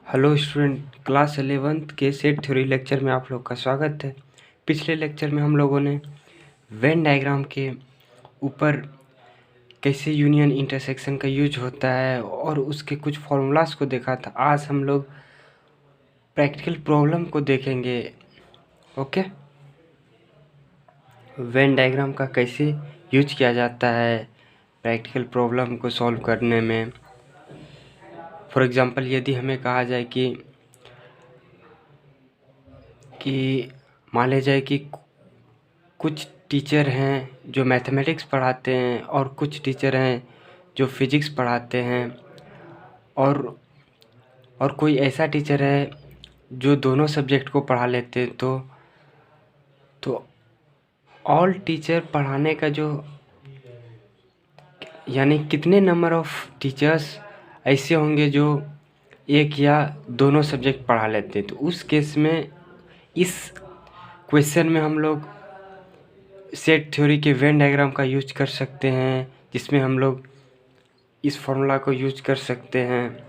Hello student, class 11th के set theory lecture में आप लोग का स्वागत है। पिछले लेक्चर में हम लोगों ने वेन डायग्राम के ऊपर कैसे यूनियन इंटरसेक्शन का यूज होता है और उसके कुछ फॉर्मूलाज को देखा था। आज हम लोग प्रैक्टिकल प्रॉब्लम को देखेंगे। ओके, वेन डायग्राम का कैसे यूज किया जाता है प्रैक्टिकल प्रॉब्लम को सॉल्व करने में। फॉर एग्ज़ाम्पल, यदि हमें कहा जाए कि मान लिया जाए कि कुछ टीचर हैं जो मैथमेटिक्स पढ़ाते हैं और कुछ टीचर हैं जो फिजिक्स पढ़ाते हैं, और कोई ऐसा टीचर है जो दोनों सब्जेक्ट को पढ़ा लेते हैं। तो ऑल टीचर पढ़ाने का जो यानी कितने नंबर ऑफ टीचर्स ऐसे होंगे जो एक या दोनों सब्जेक्ट पढ़ा लेते हैं। तो उस केस में इस क्वेश्चन में हम लोग सेट थ्योरी के वेन डायग्राम का यूज कर सकते हैं, जिसमें हम लोग इस फॉर्मूला को यूज कर सकते हैं।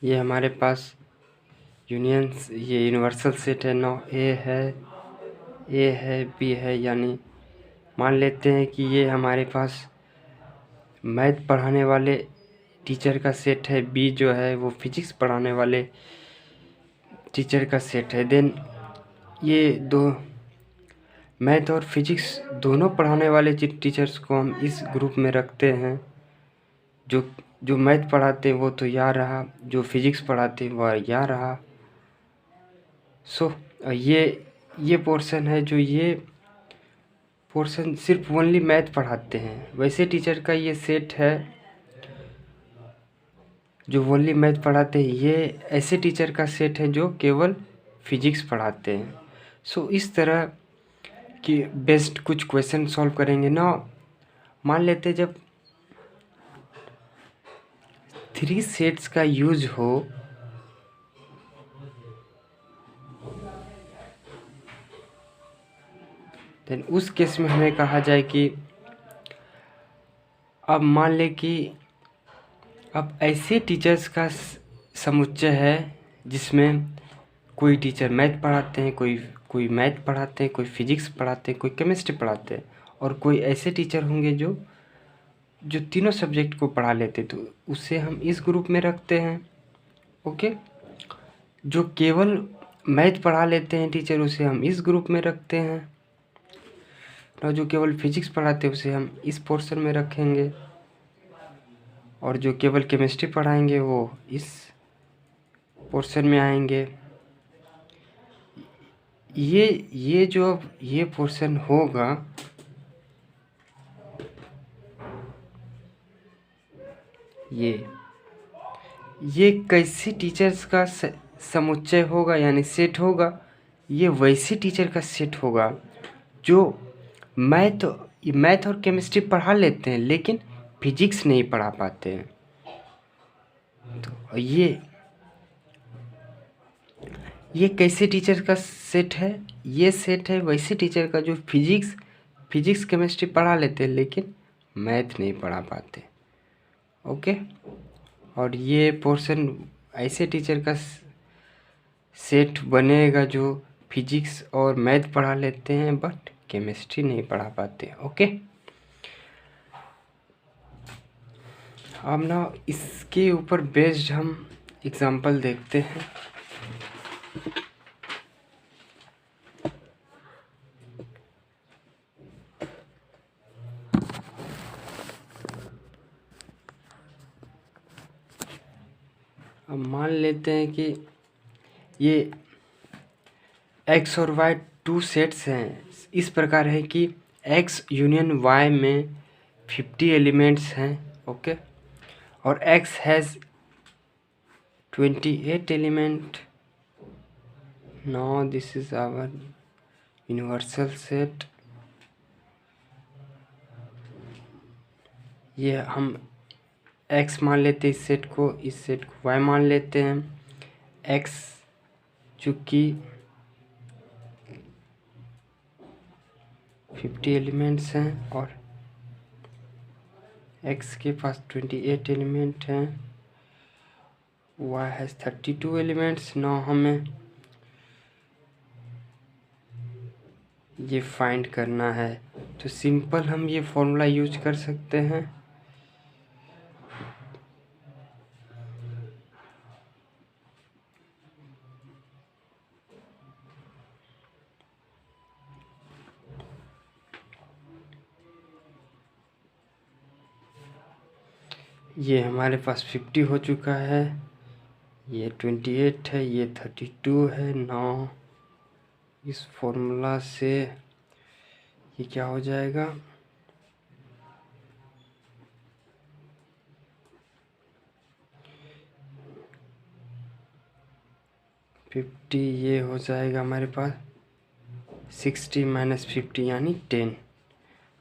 ये हमारे पास यूनियंस, ये यूनिवर्सल सेट है। नौ ए है बी है, यानी मान लेते हैं कि ये हमारे पास मैथ पढ़ाने वाले टीचर का सेट है, बी जो है वो फिजिक्स पढ़ाने वाले टीचर का सेट है। देन ये दो मैथ और फिजिक्स दोनों पढ़ाने वाले टीचर्स को हम इस ग्रुप में रखते हैं। जो मैथ पढ़ाते हैं वो तो यहाँ रहा, जो फिजिक्स पढ़ाते हैं वह यहाँ रहा। सो ये पोर्शन है, जो ये पोर्शन सिर्फ ओनली मैथ पढ़ाते हैं। वैसे टीचर का ये सेट है जो ओनली मैथ पढ़ाते हैं। ये ऐसे टीचर का सेट है जो केवल फिजिक्स पढ़ाते हैं। सो इस तरह की बेस्ड कुछ क्वेश्चन सॉल्व करेंगे ना। मान लेते जब 3 सेट्स का यूज हो, देन उस केस में हमें कहा जाए कि अब मान ले कि अब ऐसे टीचर्स का समुच्चय है जिसमें कोई टीचर मैथ पढ़ाते हैं, कोई मैथ पढ़ाते हैं, कोई फिजिक्स पढ़ाते हैं, कोई केमिस्ट्री पढ़ाते हैं, और कोई ऐसे टीचर होंगे जो तीनों सब्जेक्ट को पढ़ा लेते। तो उसे हम इस ग्रुप में रखते हैं। ओके, जो केवल मैथ पढ़ा लेते हैं टीचर, उसे हम इस ग्रुप में रखते हैं। और जो केवल फिजिक्स पढ़ाते हैं उसे हम इस पोर्शन में रखेंगे, और जो केवल केमिस्ट्री पढ़ाएंगे वो इस पोर्शन में आएंगे। ये पोर्शन होगा, ये कैसे टीचर्स का समुच्चय होगा यानी सेट होगा। ये वैसे टीचर का सेट होगा जो मैथ और केमिस्ट्री पढ़ा लेते हैं लेकिन फिजिक्स नहीं पढ़ा पाते हैं। तो ये कैसे टीचर का सेट है? ये सेट है वैसे टीचर का जो फिजिक्स केमिस्ट्री पढ़ा लेते हैं लेकिन मैथ नहीं पढ़ा पाते। ओके, और ये पोर्शन ऐसे टीचर का सेट बनेगा जो फिजिक्स और मैथ पढ़ा लेते हैं बट केमिस्ट्री नहीं पढ़ा पाते। ओके, अब ना इसके ऊपर बेस्ड हम एग्जांपल देखते हैं। अब मान लेते हैं कि ये x और y 2 सेट्स हैं। इस प्रकार है कि x यूनियन y में 50 एलिमेंट्स हैं। ओके, और x has 28 element. Now this is our universal set. ये हम x मान लेते हैं इस सेट को y मान लेते हैं। x चूँकि 50 एलिमेंट्स हैं और x के पास 28 एलिमेंट हैं, y हैज़ 32 एलिमेंट्स। नाउ हमें ये फाइंड करना है, तो सिंपल हम ये फॉर्मूला यूज कर सकते हैं। ये हमारे पास 50 हो चुका है, ये 28 है, ये 32 है। नाउ इस फॉर्मूला से ये क्या हो जाएगा, 50 ये हो जाएगा हमारे पास 60 माइनस 50 यानी 10।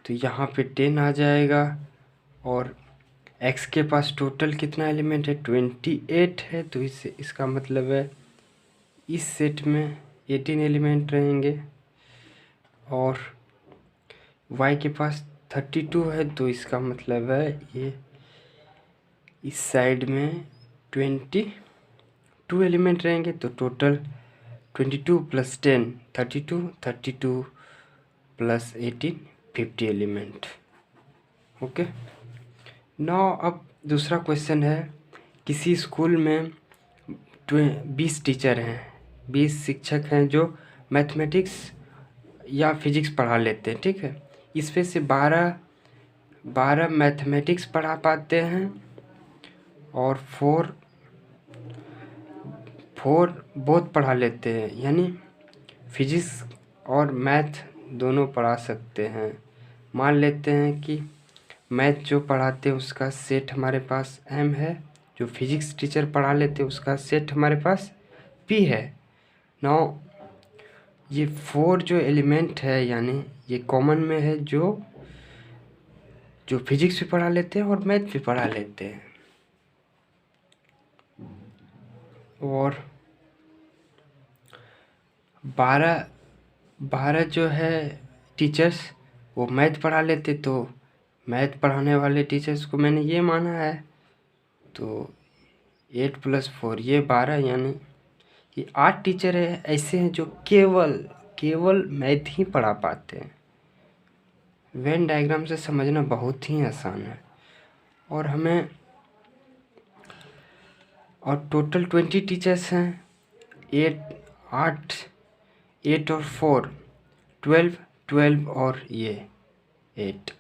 तो यहाँ पे 10 आ जाएगा। और x के पास टोटल कितना एलिमेंट है, 28 है। तो इसका मतलब है इस सेट में 18 एलिमेंट रहेंगे। और y के पास 32 है, तो इसका मतलब है ये इस साइड में 22 एलिमेंट रहेंगे। तो total 22 plus 10 32, 32 plus 18 50 element. Okay. Now अब दूसरा क्वेश्चन है, किसी स्कूल में 20 टीचर हैं, 20 शिक्षक हैं जो मैथमेटिक्स या फिजिक्स पढ़ा लेते हैं, ठीक है। इसमें से 12 मैथमेटिक्स पढ़ा पाते हैं और 4 बोथ पढ़ा लेते हैं, यानी फिजिक्स और मैथ दोनों पढ़ा सकते हैं। मान लेते हैं कि मैथ जो पढ़ाते हैं उसका सेट हमारे पास m है, जो फिजिक्स टीचर पढ़ा लेते हैं उसका सेट हमारे पास p है। नाउ ये 4 जो एलिमेंट है यानी ये कॉमन में है, जो फिजिक्स भी पढ़ा लेते हैं और मैथ भी पढ़ा लेते हैं। और 12 जो है टीचर्स वो मैथ पढ़ा लेते, तो मैथ पढ़ाने वाले टीचर्स को मैंने ये माना है। तो 8 + 4 ये 12, यानी ये 8 टीचर है ऐसे हैं जो केवल मैथ ही पढ़ा पाते हैं। वेन डायग्राम से समझना बहुत ही आसान है। और टोटल 20 टीचर्स हैं, 8 और 4 12 और ये 8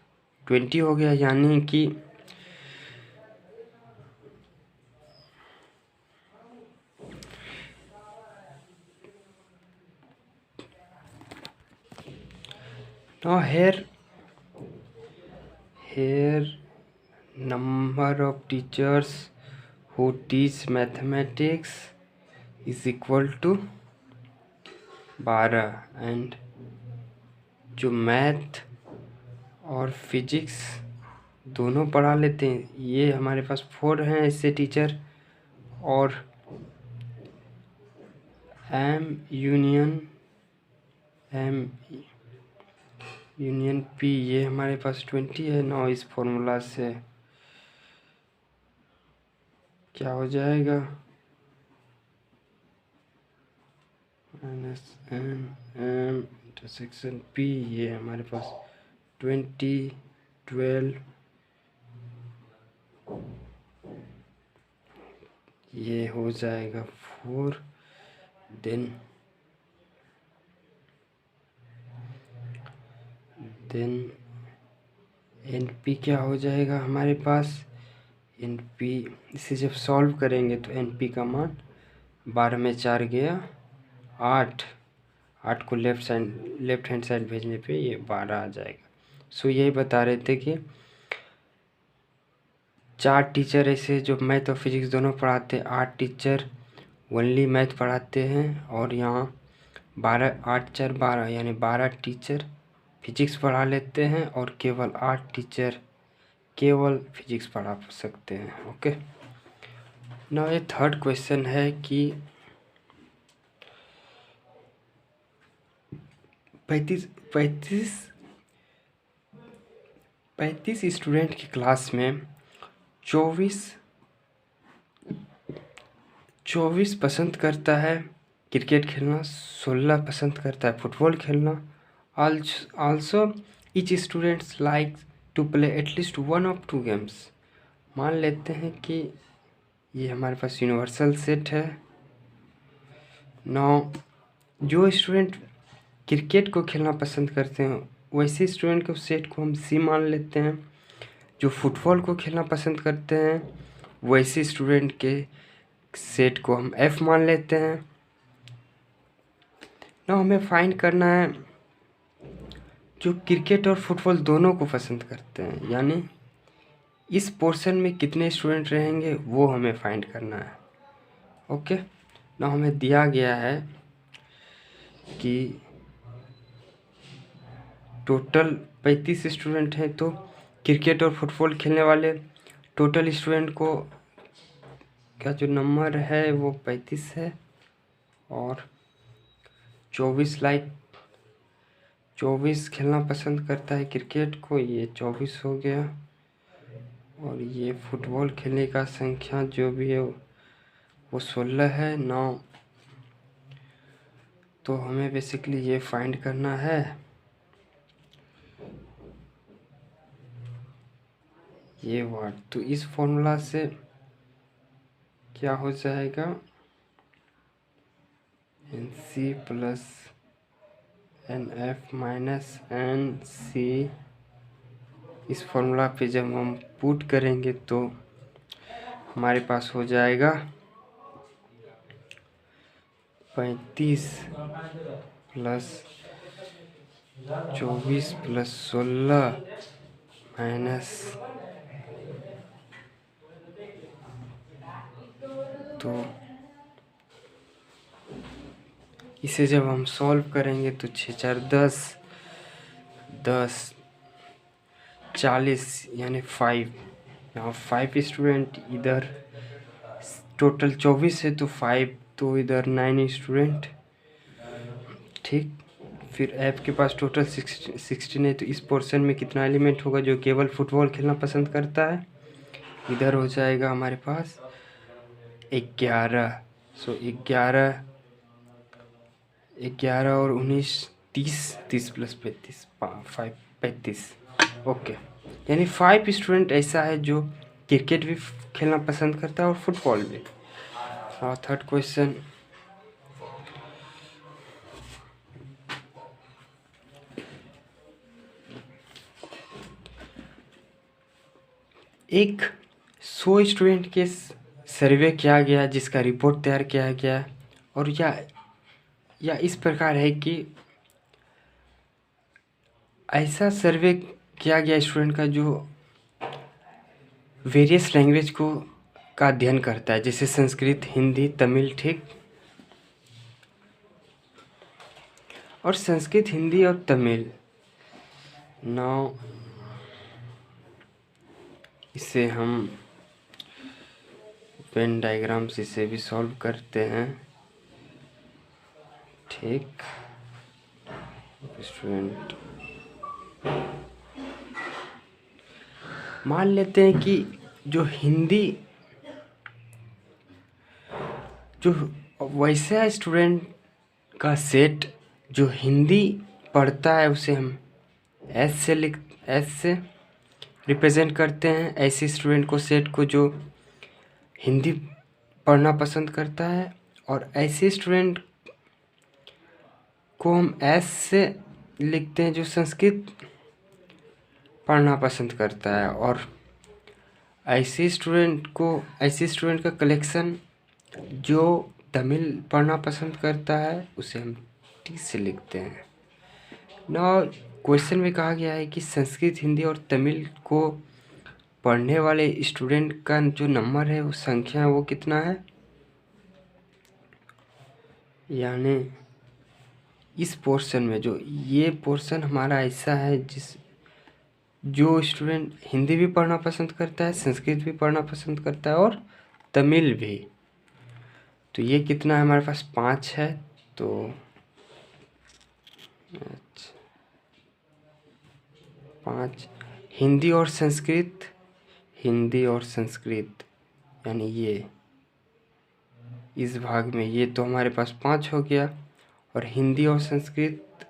20 हो गया। यानी कि now here number of teachers who teach mathematics is equal to 12 and जो मैथ और फिजिक्स दोनों पढ़ा लेते हैं ये हमारे पास 4 हैं ऐसे टीचर। और M यूनियन P ये हमारे पास 20 है। ना इस फॉर्मूला से क्या हो जाएगा, -M इंटरसेक्शन P ये हमारे पास 20 12 ये हो जाएगा 4। देन NP क्या हो जाएगा हमारे पास, NP इसे जब सॉल्व करेंगे तो NP का मान 12 में 4 गया 8 को लेफ्ट हैंड साइड भेजने पे ये 12 आ जाएगा। सो यही बता रहे थे कि 4 टीचर ऐसे जो मैथ और फिजिक्स दोनों पढ़ाते हैं, 8 टीचर ओनली मैथ पढ़ाते हैं। और यहाँ 12 8 4 12 यानी 12 टीचर फिजिक्स पढ़ा लेते हैं और केवल 8 टीचर केवल फिजिक्स पढ़ा सकते हैं। ओके। ना ये थर्ड क्वेश्चन है कि 35 35 स्टूडेंट की क्लास में 24 पसंद करता है क्रिकेट खेलना, 16 पसंद करता है फुटबॉल खेलना। Also each students like to play at least one of two games. मान लेते हैं कि ये हमारे पास यूनिवर्सल सेट है। नौ जो स्टूडेंट क्रिकेट को खेलना पसंद करते हैं वैसे स्टूडेंट के सेट को हम सी मान लेते हैं। जो फुटबॉल को खेलना पसंद करते हैं वैसे स्टूडेंट के सेट को हम एफ मान लेते हैं। ना हमें फाइंड करना है जो क्रिकेट और फुटबॉल दोनों को पसंद करते हैं, यानी इस पोर्शन में कितने स्टूडेंट रहेंगे वो हमें फाइंड करना है। ओके, ना हमें दिया गया है कि टोटल 35 स्टूडेंट हैं, तो क्रिकेट और फुटबॉल खेलने वाले टोटल स्टूडेंट को का जो नंबर है वो 35 है और 24 खेलना पसंद करता है क्रिकेट को, ये 24 हो गया। और ये फुटबॉल खेलने का संख्या जो भी है वो 16 है। 9 तो हमें बेसिकली ये फाइंड करना है। ये वर्ड तो इस फॉर्मूला से क्या हो जाएगा, NC plus NF minus NC। इस फॉर्मूला पे जब हम पुट करेंगे तो हमारे पास हो जाएगा 35 प्लस 24 प्लस 16 माइनस, तो इसे जब हम सॉल्व करेंगे तो 6 4 10 10 40 यानी 5। यहाँ 5 स्टूडेंट, इधर टोटल 24 है तो 5, तो इधर 9 स्टूडेंट। ठीक, फिर ऐप के पास टोटल 16 है, तो इस पोर्शन में कितना एलिमेंट होगा जो केवल फुटबॉल खेलना पसंद करता है। इधर हो जाएगा हमारे पास 11। सो 11 और 19 30 प्लस 35। ओके, यानी 5 स्टूडेंट ऐसा है जो क्रिकेट भी खेलना पसंद करता है और फुटबॉल भी। और थर्ड क्वेश्चन, एक 100 स्टूडेंट के सर्वे किया गया जिसका रिपोर्ट तैयार किया गया, और या इस प्रकार है कि ऐसा सर्वे किया गया स्टूडेंट का जो वेरियस लैंग्वेज का अध्ययन करता है, जैसे संस्कृत, हिंदी, तमिल। ठीक, और संस्कृत, हिंदी और तमिल। नाउ इसे हम वेन डायग्राम से इसे भी सॉल्व करते हैं। ठीक, स्टूडेंट मान लेते हैं कि जो वैसा स्टूडेंट का सेट जो हिंदी पढ़ता है उसे हम एस से रिप्रेजेंट करते हैं। ऐसे स्टूडेंट को सेट को जो हिंदी पढ़ना पसंद करता है, और ऐसे स्टूडेंट को हम एस से लिखते हैं जो संस्कृत पढ़ना पसंद करता है। और ऐसे स्टूडेंट का कलेक्शन जो तमिल पढ़ना पसंद करता है उसे हम टी से लिखते हैं। ना क्वेश्चन में कहा गया है कि संस्कृत, हिंदी और तमिल को पढ़ने वाले स्टूडेंट का जो नंबर है, वो संख्या है, वो कितना है, यानी इस पोर्शन में जो ये पोर्शन हमारा ऐसा है जो स्टूडेंट हिंदी भी पढ़ना पसंद करता है, संस्कृत भी पढ़ना पसंद करता है और तमिल भी। तो ये कितना है हमारे पास 5 है। तो अच्छा 5 हिंदी और संस्कृत, हिंदी और संस्कृत यानी ये इस भाग में ये तो हमारे पास 5 हो गया। और हिंदी और संस्कृत,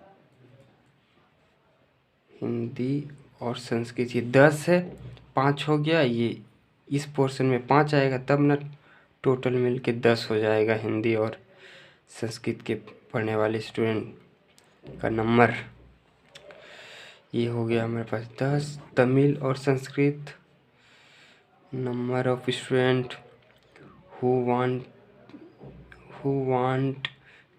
हिंदी और संस्कृत ये 10 है, 5 हो गया। ये इस पोर्शन में 5 आएगा तब ना टोटल मिल के 10 हो जाएगा हिंदी और संस्कृत के पढ़ने वाले स्टूडेंट का नंबर। ये हो गया हमारे पास 10। तमिल और Sanskrit, number of student who want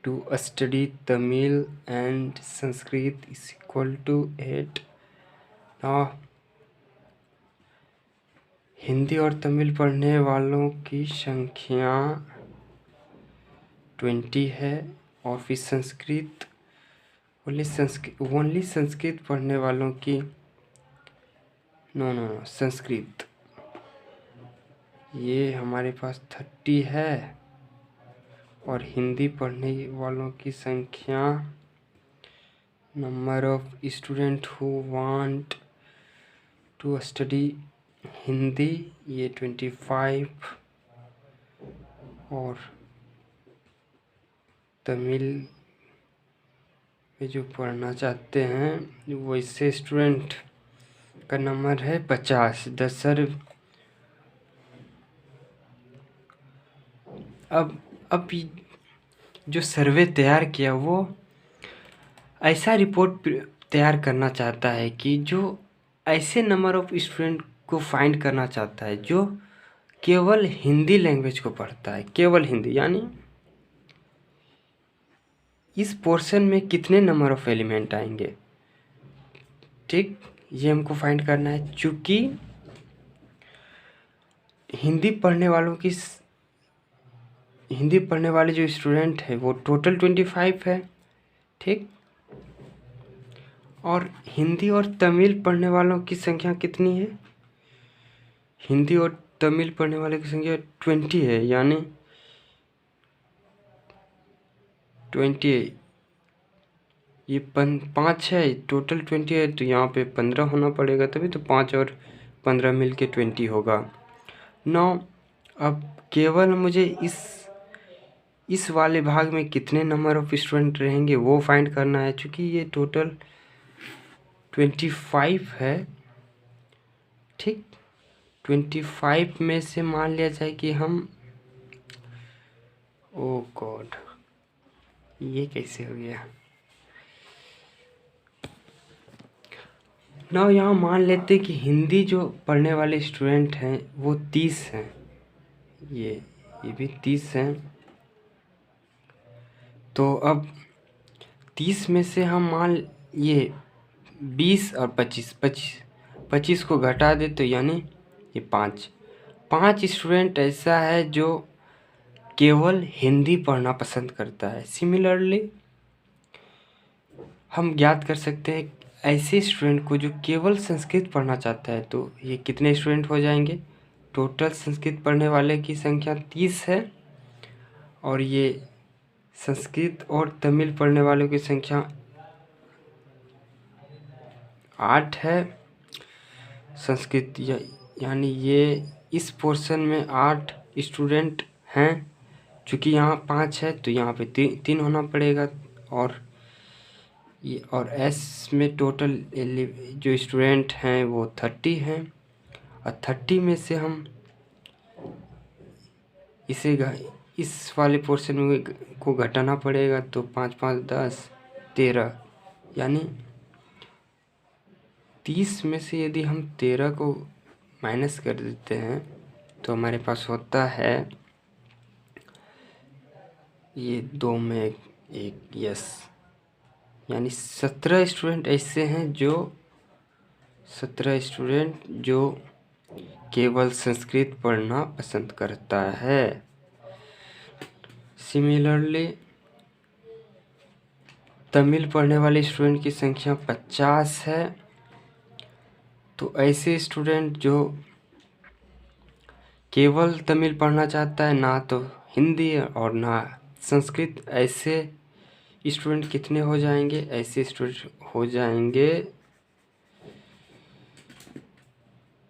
to study Tamil and Sanskrit is equal to 8। now Hindi और तमिल पढ़ने वालों की संख्या 20 है और फिर संस्कृत ओनली संस्कृत पढ़ने वालों की नो संस्कृत ये हमारे पास 30 है और हिंदी पढ़ने वालों की संख्या number of student who want to study Hindi ये 25 और तमिल में जो पढ़ना चाहते हैं वैसे स्टूडेंट का नंबर है 50। सर अब जो सर्वे तैयार किया वो ऐसा रिपोर्ट तैयार करना चाहता है कि जो ऐसे नंबर ऑफ स्टूडेंट को फाइंड करना चाहता है जो केवल हिंदी लैंग्वेज को पढ़ता है, केवल हिंदी, यानी इस पोर्शन में कितने नंबर ऑफ एलिमेंट आएंगे। ठीक, ये हमको फाइंड करना है। चूँकि हिंदी पढ़ने वाले जो स्टूडेंट है वो टोटल 25 है। ठीक, और हिंदी और तमिल पढ़ने वालों की संख्या कितनी है? हिंदी और तमिल पढ़ने वाले की संख्या 20 है, यानी 20 ये 5 है, टोटल 20 है, तो यहाँ पे 15 होना पड़ेगा, तभी तो 5 और 15 मिल के 20 होगा। 9 अब केवल मुझे इस वाले भाग में कितने नंबर ऑफ स्टूडेंट रहेंगे वो फाइंड करना है। चूँकि ये टोटल 25 है। ठीक, 25 में से मान लिया जाए कि हम ओ गॉड ये कैसे हो गया ना। यहाँ मान लेते कि हिंदी जो पढ़ने वाले स्टूडेंट हैं वो 30 हैं, ये भी 30 हैं। तो अब 30 में से हम मान ये 20 और 25 को घटा दे तो यानी ये 5 स्टूडेंट ऐसा है जो केवल हिंदी पढ़ना पसंद करता है। सिमिलरली हम ज्ञात कर सकते हैं ऐसे स्टूडेंट को जो केवल संस्कृत पढ़ना चाहता है, तो ये कितने स्टूडेंट हो जाएंगे। टोटल संस्कृत पढ़ने वाले की संख्या 30 है और ये संस्कृत और तमिल पढ़ने वालों की संख्या 8 है। संस्कृत यानी ये इस पोर्शन में 8 स्टूडेंट हैं। चूँकि यहाँ 5 है तो यहाँ पे 3 होना पड़ेगा और एस में टोटल जो स्टूडेंट हैं वो 30 हैं और 30 में से हम इस वाले पोर्शन में को घटाना पड़ेगा, तो 5 5 10 13 यानी 30 में से यदि हम 13 को माइनस कर देते हैं तो हमारे पास होता है ये 2 में 1 यस, यानी 17 स्टूडेंट ऐसे हैं जो केवल संस्कृत पढ़ना पसंद करता है। सिमिलरली तमिल पढ़ने वाले स्टूडेंट की संख्या 50 है। तो ऐसे स्टूडेंट जो केवल तमिल पढ़ना चाहता है, ना तो हिंदी और ना संस्कृत, ऐसे स्टूडेंट कितने हो जाएंगे। ऐसे स्टूडेंट हो जाएंगे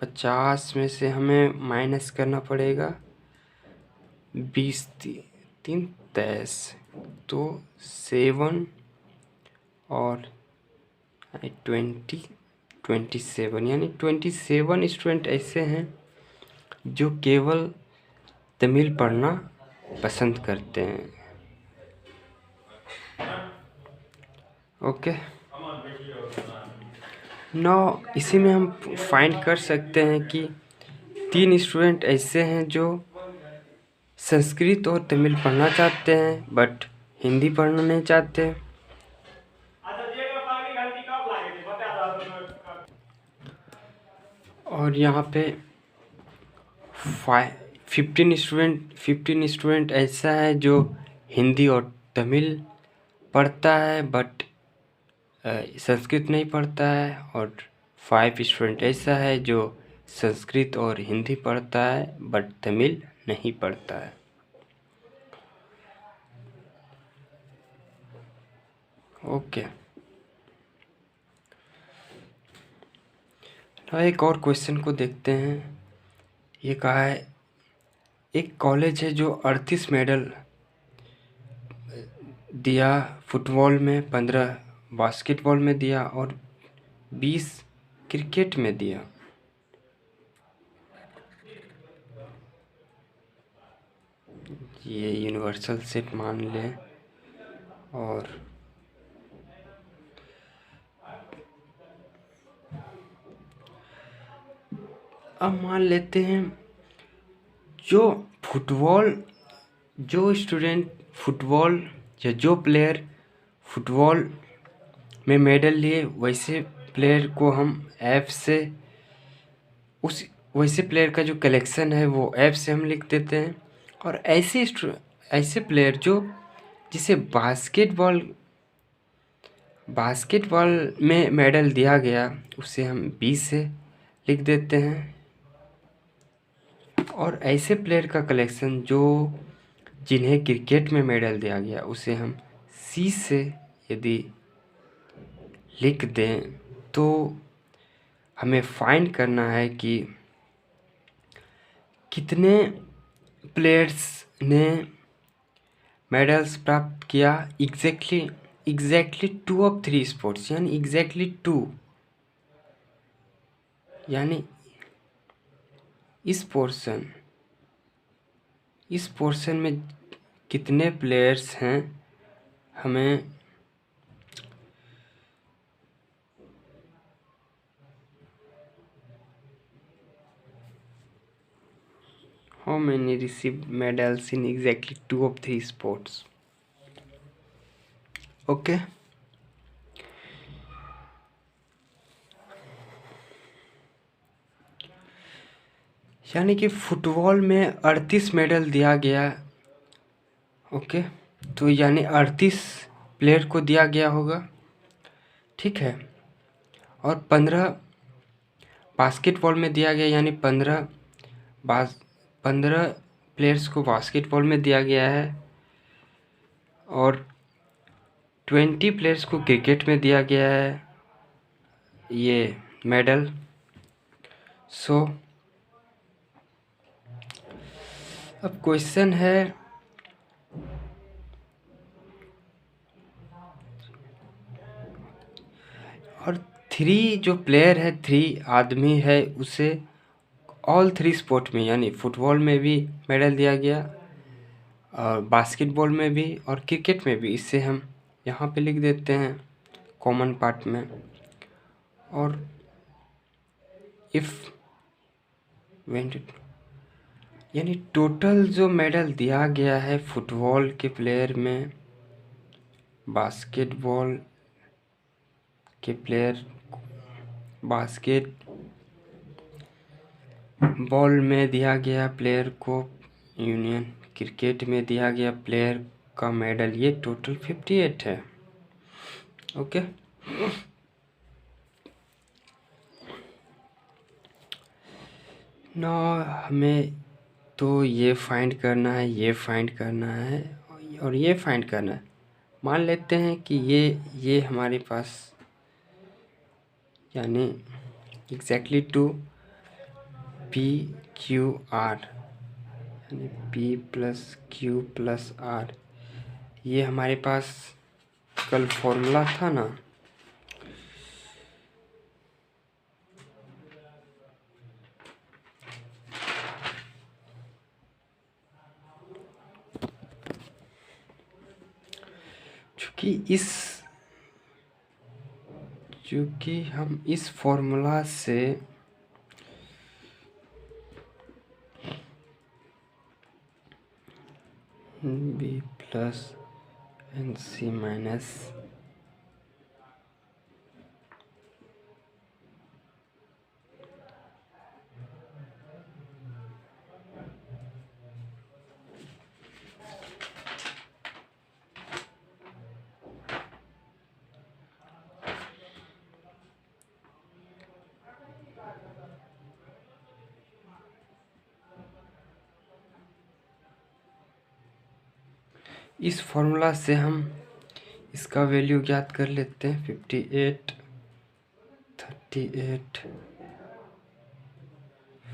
50 में से हमें माइनस करना पड़ेगा 20 3 23, तो 7 और 27, यानी 27 स्टूडेंट ऐसे हैं जो केवल तमिल पढ़ना पसंद करते हैं। ओके, नाउ इसी में हम फाइंड कर सकते हैं कि 3 स्टूडेंट ऐसे हैं जो संस्कृत और तमिल पढ़ना चाहते हैं बट हिंदी पढ़ना नहीं चाहते। और यहाँ पे 15 स्टूडेंट ऐसा है जो हिंदी और तमिल पढ़ता है बट संस्कृत नहीं पढ़ता है, और 5 स्टूडेंट ऐसा है जो संस्कृत और हिंदी पढ़ता है बट तमिल नहीं पढ़ता है। ओके, तो एक और क्वेश्चन को देखते हैं। ये कहा है एक कॉलेज है जो 38 मेडल दिया फुटबॉल में, 15 बास्केटबॉल में दिया और 20 क्रिकेट में दिया। ये यूनिवर्सल सेट मान लें, और अब मान लेते हैं जो स्टूडेंट फुटबॉल या जो प्लेयर फुटबॉल में मेडल लिए, वैसे प्लेयर को हम ऐप से वैसे प्लेयर का जो कलेक्शन है वो ऐप से हम लिख देते हैं। और ऐसे प्लेयर जिसे बास्केटबॉल में मेडल दिया गया, उसे हम 20 से लिख देते हैं। और ऐसे प्लेयर का कलेक्शन जिन्हें क्रिकेट में मेडल दिया गया, उसे हम C से यदि लिख दें, तो हमें फाइंड करना है कि कितने प्लेयर्स ने मेडल्स प्राप्त किया। एग्जैक्टली 2 ऑफ 3 स्पोर्ट्स, यानी एग्जैक्टली 2, यानी इस पोर्शन में कितने प्लेयर्स हैं, हमें how many received medals in exactly 2 of 3 sports। Okay, यानी कि फुटबॉल में 38 मेडल दिया गया। ओके, तो यानी 38 प्लेयर को दिया गया होगा, ठीक है। और 15 बास्केटबॉल में दिया गया, यानी 15 प्लेयर्स को बास्केटबॉल में दिया गया है, और 20 प्लेयर्स को क्रिकेट में दिया गया है ये मेडल। सो अब क्वेश्चन है, और 3 जो प्लेयर है, 3 आदमी है, उसे ऑल 3 स्पोर्ट में, यानी फुटबॉल में भी मेडल दिया गया, और बास्केटबॉल में भी, और क्रिकेट में भी। इससे हम यहाँ पे लिख देते हैं कॉमन पार्ट में। और यानी टोटल जो मेडल दिया गया है फुटबॉल के प्लेयर में, बास्केटबॉल के प्लेयर बास्केटबॉल में दिया गया प्लेयर को, यूनियन क्रिकेट में दिया गया प्लेयर का मेडल, ये टोटल 58 है। ओके, ना हमें तो ये फाइंड करना है, ये फाइंड करना है, और ये फाइंड करना है। मान लेते हैं कि ये हमारे पास, यानी एग्जैक्टली 2, पी क्यू आर, यानी P plus Q plus R, ये हमारे पास कल फॉर्मूला था ना। चूँकि हम इस फॉर्मूला से B plus N C minus इस फॉर्मूला से हम इसका वैल्यू ज्ञात कर लेते हैं। 58, 38,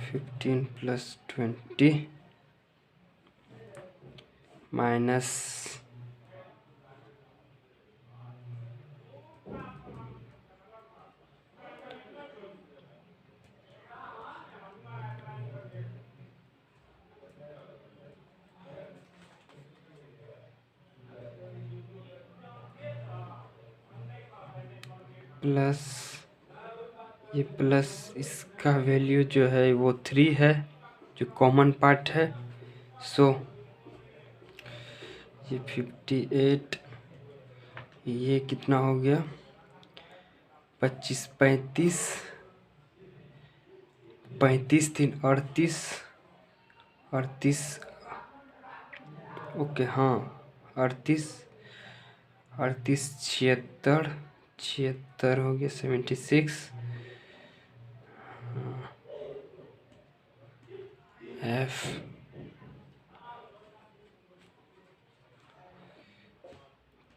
15 प्लस 20 माइनस प्लस ये प्लस इसका वैल्यू जो है वो 3 है, जो कॉमन पार्ट है। सो ये 58, ये कितना हो गया 25, 35, 35 3 38, 38, ओके हाँ 38, 38 76, 76 हो गया 76, एफ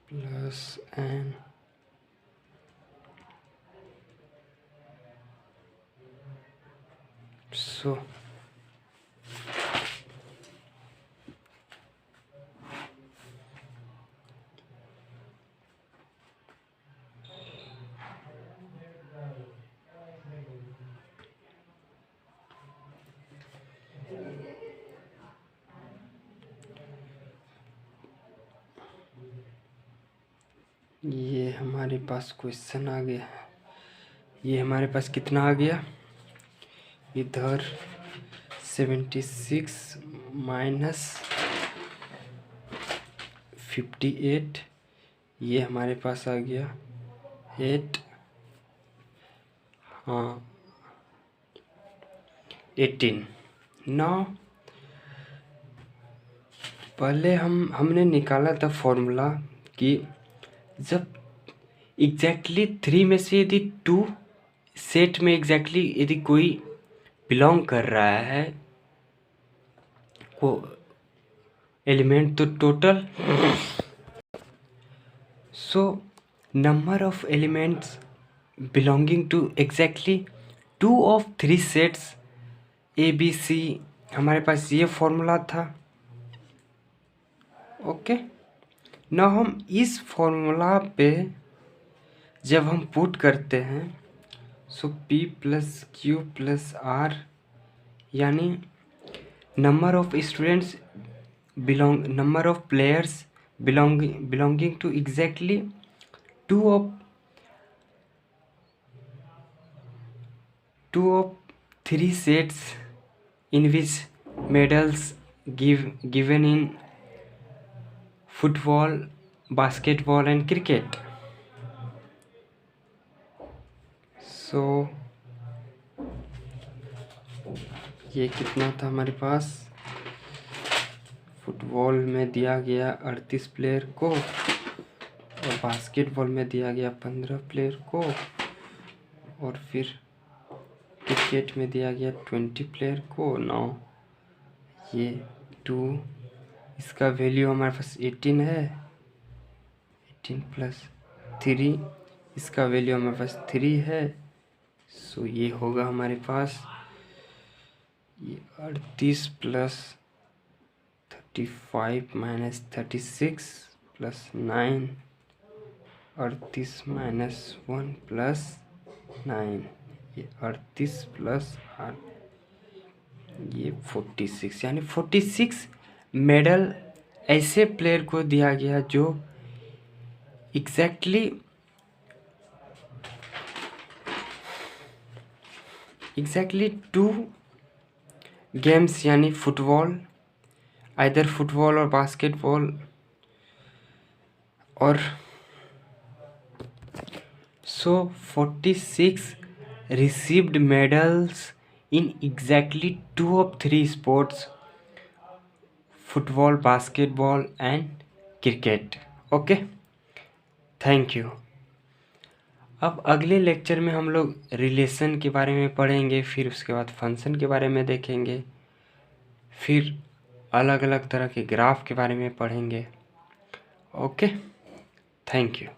प्लस एन सो ये हमारे पास क्वेश्चन आ गया। ये हमारे पास कितना आ गया, इधर 76 माइनस 58, ये हमारे पास आ गया 8, हाँ 18। नाउ पहले हमने निकाला था फॉर्मूला कि जब एग्जैक्टली 3 में से यदि 2 सेट में एग्जैक्टली यदि कोई बिलोंग कर रहा है को एलिमेंट, तो total so number of elements belonging to exactly 2 of 3 sets A B C, हमारे पास ये फॉर्मूला था। ओके, ना हम इस फॉर्मूला पे जब हम पुट करते हैं so P plus Q plus R, यानी number of students number of players belonging to exactly 2 of 3 sets in which medals given in football, basketball and cricket. So ये कितना था हमारे पास, फुटबॉल में दिया गया 38 प्लेयर को और बास्केटबॉल में दिया गया 15 प्लेयर को, और फिर क्रिकेट में दिया गया 20 प्लेयर को। 9 ये 2, इसका वैल्यू हमारे पास 18 है, 18 प्लस 3, इसका वैल्यू हमारे पास 3 है। सो ये होगा हमारे पास 38 plus 35 minus 36 plus 9, 38 minus 1 plus 9, ये 38 प्लस 8, ये 46, यानी 46 मेडल ऐसे प्लेयर को दिया गया जो एग्जैक्टली टू गेम्स, यानी फुटबॉल, आइदर फुटबॉल और बास्केटबॉल, और 46 received medals in exactly 2 of 3 sports: football, basketball and cricket. Okay, thank you. अब अगले लेक्चर में हम लोग रिलेशन के बारे में पढ़ेंगे, फिर उसके बाद फंक्शन के बारे में देखेंगे, फिर अलग अलग तरह के ग्राफ के बारे में पढ़ेंगे। Okay, thank you.